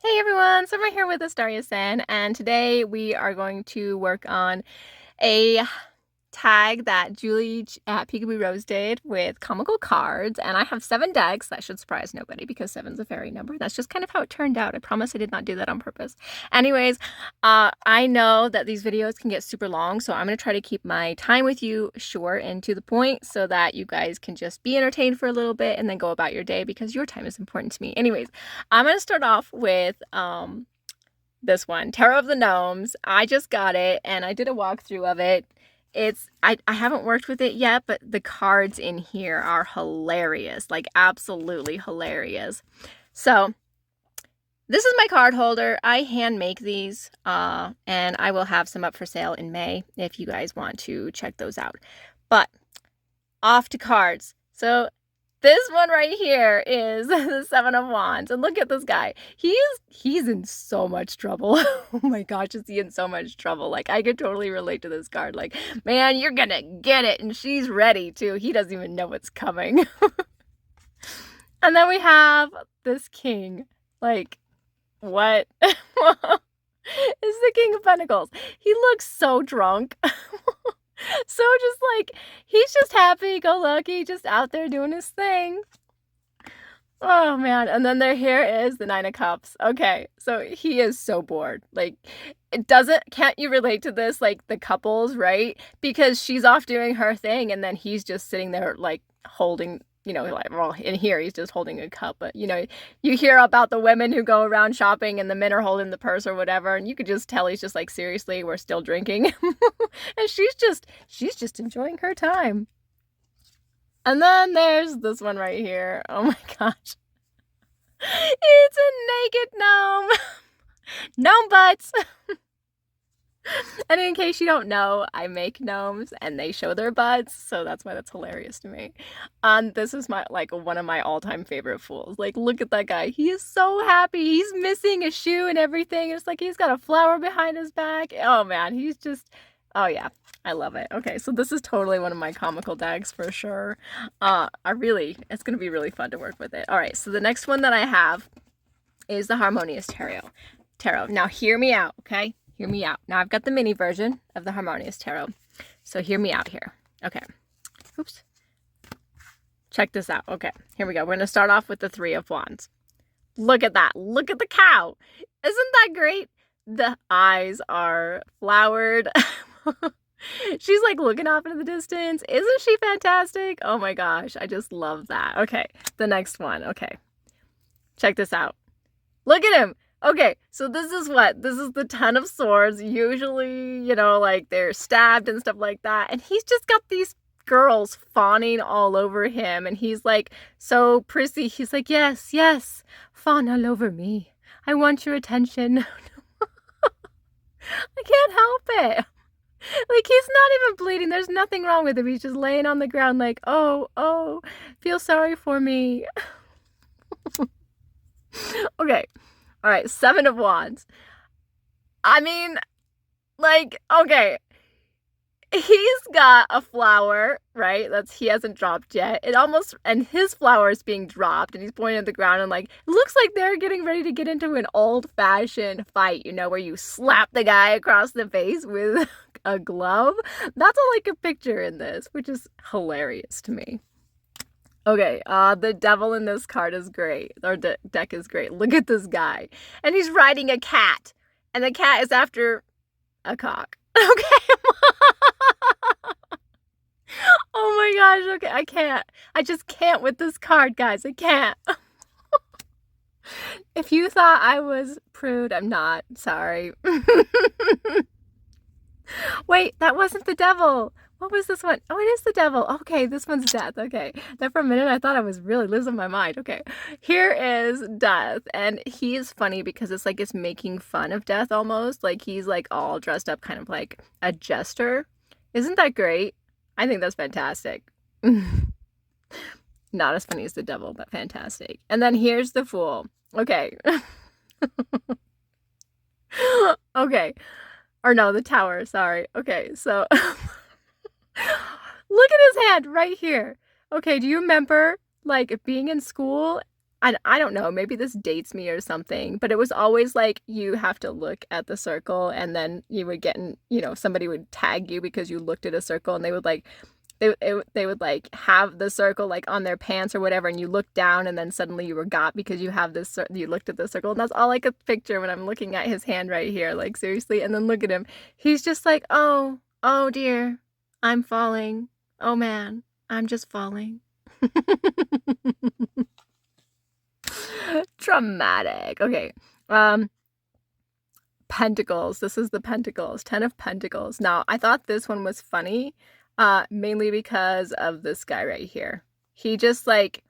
Hey everyone, so we're here with Astaria Sen, and today we are going to work on a tag that Julie at Peekaboo Rose did with comical cards, and I have 7 decks. That should surprise nobody because seven's a fairy number. That's just kind of how it turned out. I promise I did not do that on purpose. Anyways, I know that these videos can get super long, so I'm going to try to keep my time with you short and to the point so that you guys can just be entertained for a little bit and then go about your day because your time is important to me. Anyways, I'm going to start off with this one, Tarot of the Gnomes. I just got it and I did a walkthrough of it. I haven't worked with it yet, but the cards in here are hilarious, like absolutely hilarious. So this is my card holder. I hand make these, and I will have some up for sale in May if you guys want to check those out. But off to cards. So this one right here is the Seven of Wands. And look at this guy. He's in so much trouble. Oh my gosh, is he in so much trouble? Like, I could totally relate to this card. Like, man, you're gonna get it. And she's ready too. He doesn't even know what's coming. And then we have this king. Like, what? Is the King of Pentacles. He looks so drunk. So just like, he's just happy go lucky, just out there doing his thing. Oh man. And then here is the Nine of Cups. Okay, so he is so bored. Like, can't you relate to this? Like the couples, right? Because she's off doing her thing and then he's just sitting there like holding, like, well, in here he's just holding a cup, but you hear about the women who go around shopping and the men are holding the purse or whatever, and you could just tell he's just like, seriously, we're still drinking. And she's just enjoying her time. And then there's this one right here. Oh my gosh. It's a naked gnome. Gnome butts. And in case you don't know, I make gnomes and they show their butts, so that's why that's hilarious to me. This is one of my all-time favorite fools. Like, look at that guy. He is so happy. He's missing a shoe and everything. It's like he's got a flower behind his back. Oh man, oh yeah, I love it. Okay, so this is totally one of my comical decks for sure. It's gonna be really fun to work with it. All right, so the next one that I have is the Harmonious Tarot. Now hear me out, okay? Hear me out. Now I've got the mini version of the Harmonious Tarot. So hear me out here. Okay. Oops. Check this out. Okay, here we go. We're going to start off with the Three of Wands. Look at that. Look at the cow. Isn't that great? The eyes are flowered. She's like looking off into the distance. Isn't she fantastic? Oh my gosh. I just love that. Okay, the next one. Okay. Check this out. Look at him. Okay, so this is the Ten of Swords. Usually, like they're stabbed and stuff like that. And he's just got these girls fawning all over him. And he's like so prissy. He's like, yes, yes, fawn all over me. I want your attention. I can't help it. Like, he's not even bleeding. There's nothing wrong with him. He's just laying on the ground like, oh, feel sorry for me. Okay. All right, Seven of Wands. I mean, like, okay, he's got a flower, right? He hasn't dropped yet. And his flower is being dropped, and he's pointing at the ground, and like, it looks like they're getting ready to get into an old-fashioned fight, where you slap the guy across the face with a glove. That's all I could picture in this, which is hilarious to me. Okay, the devil in this card is great. Or deck is great. Look at this guy. And he's riding a cat. And the cat is after a cock. Okay. Oh my gosh, okay, I can't. I just can't with this card, guys. I can't. If you thought I was prude, I'm not. Sorry. Wait, that wasn't the devil. What was this one? Oh, it is the devil. Okay, this one's death. Okay. Then for a minute, I thought I was really losing my mind. Okay. Here is death. And he is funny because it's making fun of death almost. Like, he's like all dressed up kind of like a jester. Isn't that great? I think that's fantastic. Not as funny as the devil, but fantastic. And then here's the fool. Okay. Okay. Or no, the tower. Sorry. Okay, so... Look at his hand right here. Okay, do you remember, like, being in school? I don't know, maybe this dates me or something, but it was always like you have to look at the circle and then you would get in, somebody would tag you because you looked at a circle and they would like they would like have the circle like on their pants or whatever, and you look down and then suddenly you were got because you have this you looked at the circle, and that's all I could picture when I'm looking at his hand right here, like seriously. And then look at him, he's just like, oh dear, I'm falling, oh man, I'm just falling. Dramatic. Okay. Pentacles. This is the Pentacles. 10 of Pentacles. Now, I thought this one was funny, mainly because of this guy right here. He just like,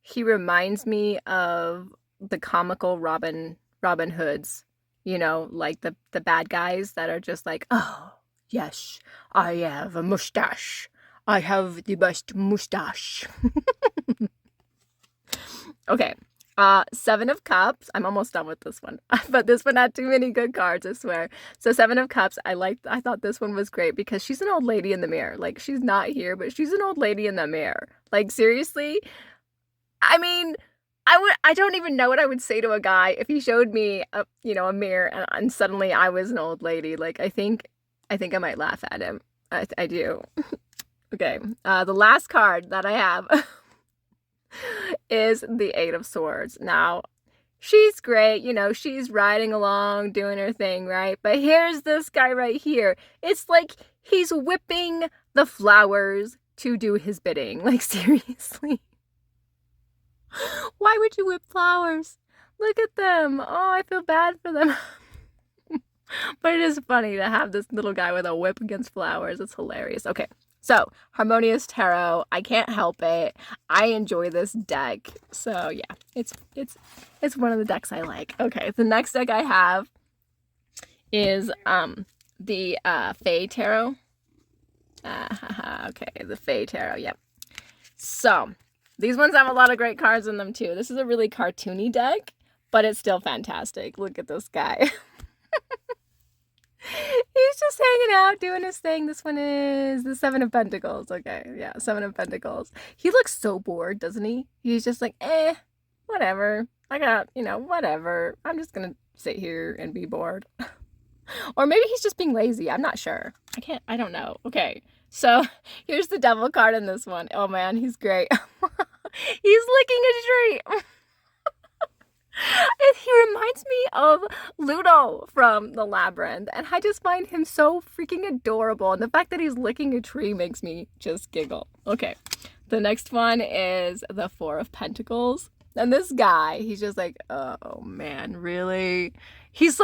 he reminds me of the comical Robin Hoods, like the bad guys that are just like, oh, yes, I have a mustache. I have the best mustache. Okay. 7 of Cups. I'm almost done with this one, but this one had too many good cards, I swear. So 7 of Cups, I thought this one was great because she's an old lady in the mirror. Like, she's not here, but she's an old lady in the mirror. Like, seriously? I mean, I don't even know what I would say to a guy if he showed me a mirror and suddenly I was an old lady. Like, I think I might laugh at him. I do. Okay. The last card that I have is the 8 of Swords. Now, she's great, she's riding along, doing her thing, right? But here's this guy right here. It's like he's whipping the flowers to do his bidding. Like, seriously. Why would you whip flowers? Look at them. Oh, I feel bad for them. But it is funny to have this little guy with a whip against flowers. It's hilarious. Okay. So, Harmonious Tarot, I can't help it. I enjoy this deck. So, yeah, it's one of the decks I like. Okay, the next deck I have is the Fae Tarot. Okay, the Fae Tarot, yep. So, these ones have a lot of great cards in them too. This is a really cartoony deck, but it's still fantastic. Look at this guy. He's just hanging out, doing his thing. This one is the 7 of Pentacles. Okay, yeah, 7 of Pentacles. He looks so bored, doesn't he? He's just like, whatever. I got, whatever. I'm just gonna sit here and be bored. Or maybe he's just being lazy. I'm not sure. I don't know. Okay, so here's the Devil card in this one. Oh man, he's great. He's licking a tree. He reminds me of Ludo from the Labyrinth, and I just find him so freaking adorable, and the fact that he's licking a tree makes me just giggle. Okay, the next one is the 4 of Pentacles, and this guy, he's just like, oh man, really? He's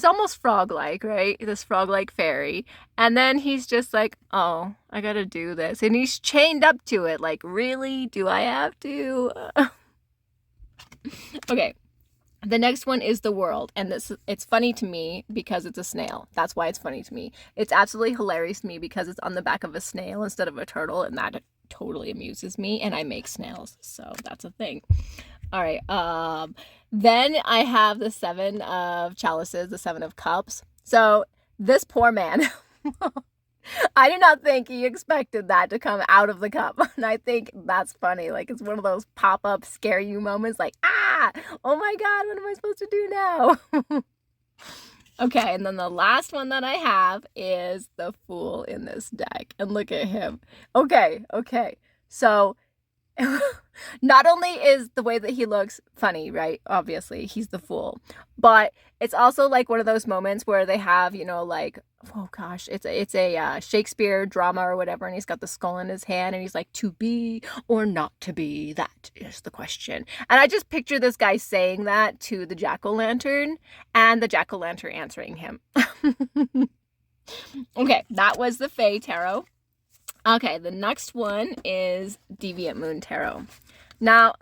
almost frog-like, right? This frog-like fairy, and then he's just like, oh, I gotta do this, and he's chained up to it, like, really? Do I have to? Okay, the next one is the World, and it's funny to me because it's a snail. That's why it's funny to me. It's absolutely hilarious to me because it's on the back of a snail instead of a turtle, and that totally amuses me, and I make snails, so that's a thing. All right, then I have the 7 of Chalices, the 7 of Cups. So this poor man, I do not think he expected that to come out of the cup. And I think that's funny. Like, it's one of those pop-up scare you moments, like, oh my god, what am I supposed to do now? Okay, and then the last one that I have is the Fool in this deck. And look at him. Okay. So, not only is the way that he looks funny, right? Obviously, he's the Fool. But it's also like one of those moments where they have, like, oh gosh, it's a Shakespeare drama or whatever, and he's got the skull in his hand, and he's like, to be or not to be, that is the question. And I just picture this guy saying that to the jack-o'-lantern, and the jack-o'-lantern answering him. Okay, that was the Fae Tarot. Okay, the next one is Deviant Moon Tarot. Now,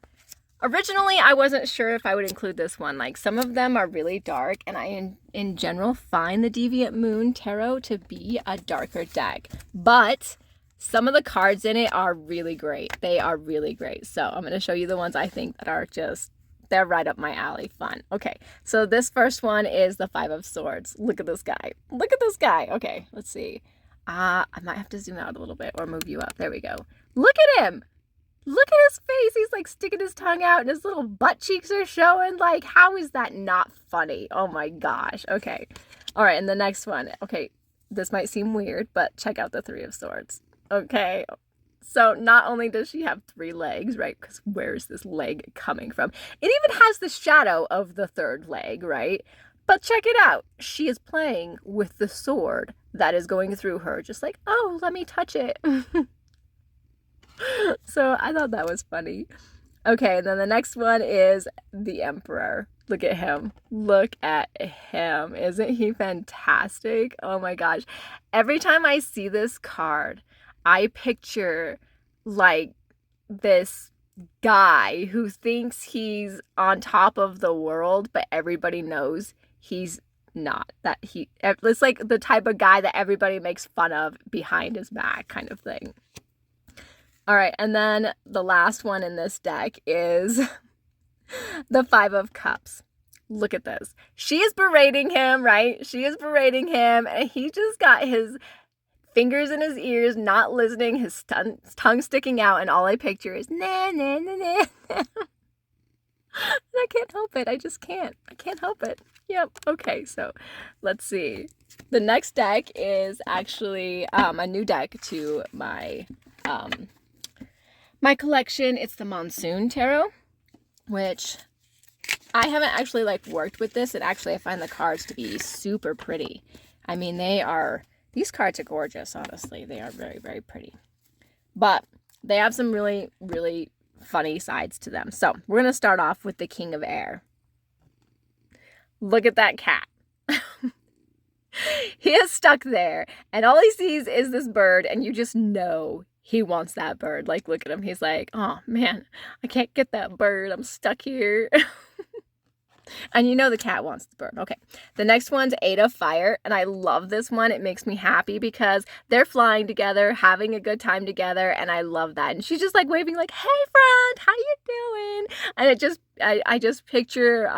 originally, I wasn't sure if I would include this one. Like, some of them are really dark, and I, in general, find the Deviant Moon Tarot to be a darker deck. But some of the cards in it are really great. They are really great. So I'm going to show you the ones I think that are just, they're right up my alley. Fun. Okay, so this first one is the 5 of Swords. Look at this guy. Look at this guy. Okay, let's see. I might have to zoom out a little bit or move you up. There we go. Look at him. Look at his face. He's like sticking his tongue out and his little butt cheeks are showing. Like, how is that not funny? Oh my gosh. Okay. All right. And the next one. Okay. This might seem weird, but check out the Three of Swords. Okay. So not only does she have 3 legs, right? Because where's this leg coming from? It even has the shadow of the 3rd leg, right? But check it out. She is playing with the sword that is going through her. Just like, oh, let me touch it. So I thought that was funny. Okay, and then the next one is the Emperor. Look at him. Look at him. Isn't he fantastic? Oh my gosh. Every time I see this card, I picture like this guy who thinks he's on top of the world, but everybody knows he's not. It's like the type of guy that everybody makes fun of behind his back kind of thing. All right, and then the last one in this deck is the Five of Cups. Look at this. She is berating him, right? She is berating him, and he just got his fingers in his ears, not listening, his tongue sticking out, and all I picture is nah, nah, nah, nah. And I can't help it. I just can't. I can't help it. Yep. Okay, so let's see. The next deck is actually a new deck to my my collection. It's the Monsoon Tarot, which I haven't actually like worked with this, and actually I find the cards to be super pretty. I mean, these cards are gorgeous, honestly. They are very, very pretty. But they have some really, really funny sides to them. So we're going to start off with the King of Air. Look at that cat. He is stuck there, and all he sees is this bird, and you just know he wants that bird. Like, look at him. He's like, oh man, I can't get that bird. I'm stuck here. And you know the cat wants the bird. Okay. The next one's Eight of Fire. And I love this one. It makes me happy because they're flying together, having a good time together. And I love that. And she's just like waving like, hey friend, how you doing? And it just, I just picture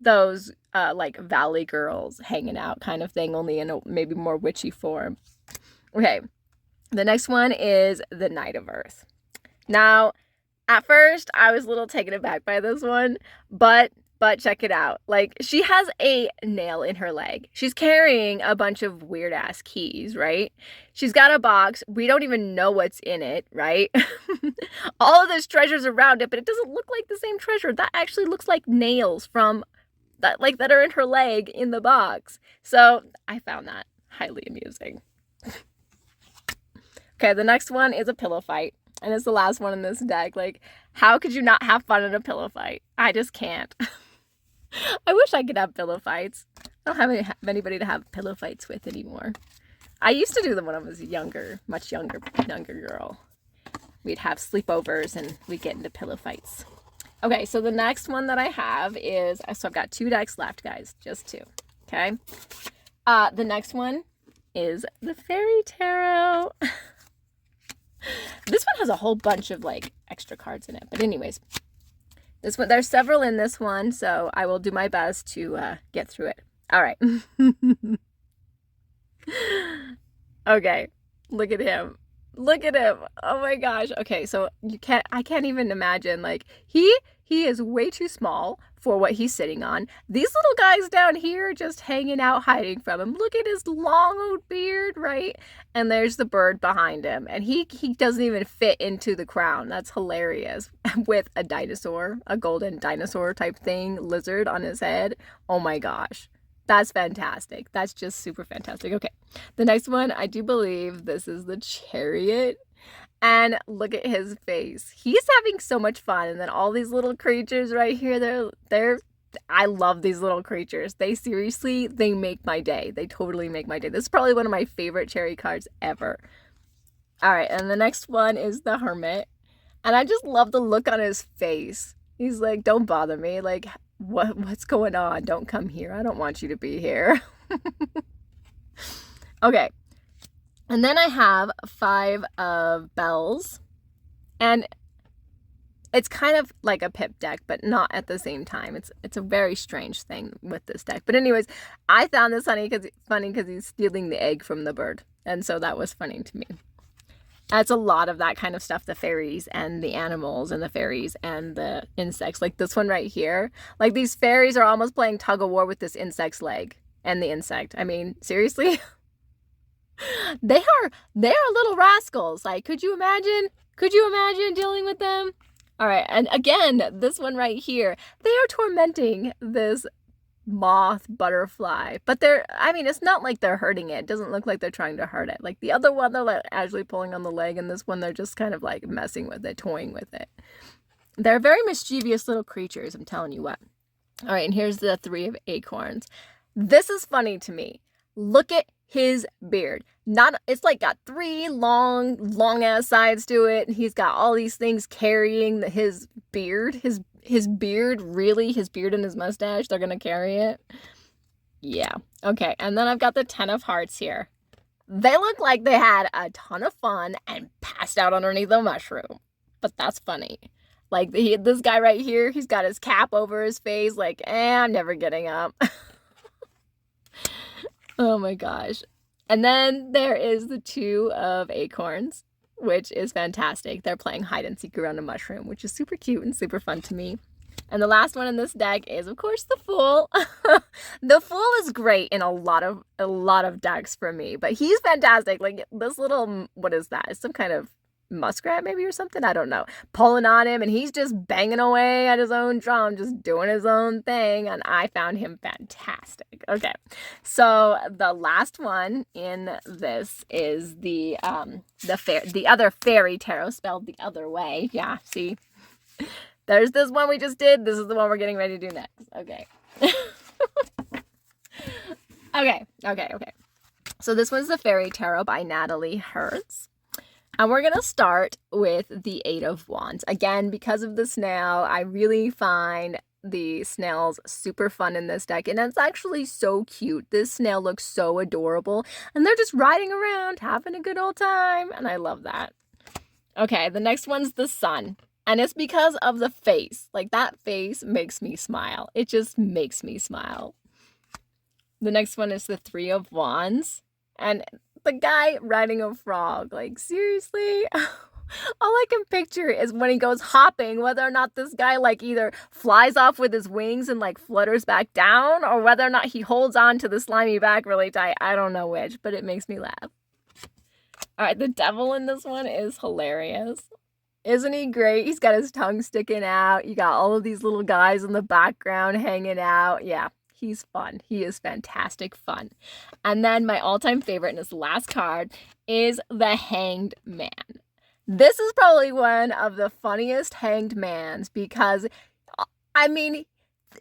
those like Valley girls hanging out kind of thing, only in a maybe more witchy form. Okay. The next one is the Knight of Earth. Now, at first, I was a little taken aback by this one, but check it out. Like, she has a nail in her leg. She's carrying a bunch of weird ass keys, right? She's got a box. We don't even know what's in it, right? All of this treasure's around it, but it doesn't look like the same treasure. That actually looks like nails from that, like, that are in her leg in the box. So I found that highly amusing. Okay, the next one is a pillow fight. And it's the last one in this deck. Like, how could you not have fun in a pillow fight? I just can't. I wish I could have pillow fights. I don't have anybody to have pillow fights with anymore. I used to do them when I was younger, much younger girl. We'd have sleepovers and we'd get into pillow fights. Okay, so the next one that I have is, so I've got 2 decks left, guys, just 2. Okay. The next one is the Fairy Tarot. This one has a whole bunch of like extra cards in it, but anyways, this one, there's several in this one, so I will do my best to get through it. All right. Okay, look at him. Look at him. Oh my gosh. Okay, so I can't even imagine, like, he is way too small for what he's sitting on. These little guys down here just hanging out, hiding from him. Look at his long old beard, right? And there's the bird behind him. And he doesn't even fit into the crown. That's hilarious. With a dinosaur, a golden dinosaur type thing, lizard on his head. Oh my gosh. That's fantastic. That's just super fantastic. Okay, the next one, I do believe this is the Chariot. And look at his face. He's having so much fun. And then all these little creatures right here, I love these little creatures. They make my day. They totally make my day. This is probably one of my favorite cherry cards ever. All right, and the next one is the Hermit. And I just love the look on his face. He's like, don't bother me. Like, what's going on? Don't come here. I don't want you to be here. Okay. And then I have 5 of Bells. And it's kind of like a Pip deck, but not at the same time. It's a very strange thing with this deck. But anyways, I found this funny because he's stealing the egg from the bird. And so that was funny to me. That's a lot of that kind of stuff, the fairies and the animals and the fairies and the insects. Like this one right here. Like these fairies are almost playing tug of war with this insect's leg and the insect. I mean, seriously? They are little rascals. Like, could you imagine? Could you imagine dealing with them? All right, and again, this one right here. They are tormenting this moth butterfly, but I mean, it's not like they're hurting it. It doesn't look like they're trying to hurt it. Like the other one, they're like actually pulling on the leg, and this one, they're just kind of like messing with it, toying with it. They're very mischievous little creatures, I'm telling you what. All right, and here's the 3 of acorns. This is funny to me. Look at his beard. It's like got 3 long ass sides to it, and he's got all these things carrying his beard. His beard, really? His beard and his mustache, they're gonna carry it? Yeah. Okay, and then I've got the 10 of hearts here. They look like they had a ton of fun and passed out underneath a mushroom. But that's funny. Like, this guy right here, he's got his cap over his face, like, I'm never getting up. Oh my gosh. And then there is the 2 of acorns, which is fantastic. They're playing hide and seek around a mushroom, which is super cute and super fun to me. And the last one in this deck is, of course, the Fool. The Fool is great in a lot of decks for me, but he's fantastic. Like this little, what is that? It's some kind of muskrat maybe or something, I don't know, pulling on him, and he's just banging away at his own drum, just doing his own thing, and I found him fantastic. Okay, so the last one in this is the other fairy tarot, spelled the other way. Yeah, see, there's this one we just did, this is the one we're getting ready to do next. Okay. Okay, so this one's the Fairy Tarot by Natalie Hertz. And we're going to start with the 8 of Wands. Again, because of the snail, I really find the snails super fun in this deck. And it's actually so cute. This snail looks so adorable. And they're just riding around, having a good old time. And I love that. Okay, the next one's the Sun. And it's because of the face. Like, that face makes me smile. It just makes me smile. The next one is the 3 of Wands. And the guy riding a frog, like, seriously? All I can picture is when he goes hopping, whether or not this guy, like, either flies off with his wings and, like, flutters back down, or whether or not he holds on to the slimy back really tight. I don't know which, but it makes me laugh. All right, the Devil in this one is hilarious. Isn't he great? He's got his tongue sticking out. You got all of these little guys in the background hanging out. Yeah. He's fun. He is fantastic fun. And then my all-time favorite, and his last card, is the Hanged Man. This is probably one of the funniest Hanged Mans because, I mean,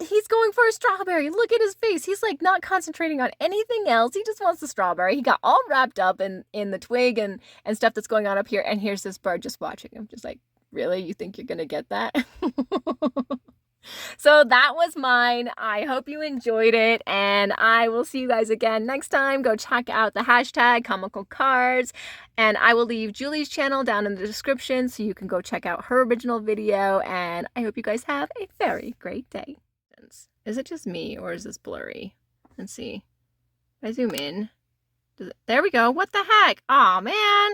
he's going for a strawberry. Look at his face. He's like not concentrating on anything else. He just wants the strawberry. He got all wrapped up in the twig and stuff that's going on up here. And here's this bird just watching him. Just like, really? You think you're going to get that? So that was mine. I hope you enjoyed it, and I will see you guys again next time. Go check out the hashtag comical cards, and I will leave Julie's channel down in the description so you can go check out her original video, and I hope you guys have a very great day. Is it just me, or is this blurry? Let's see. If I zoom in. There we go. What the heck? Aw, man.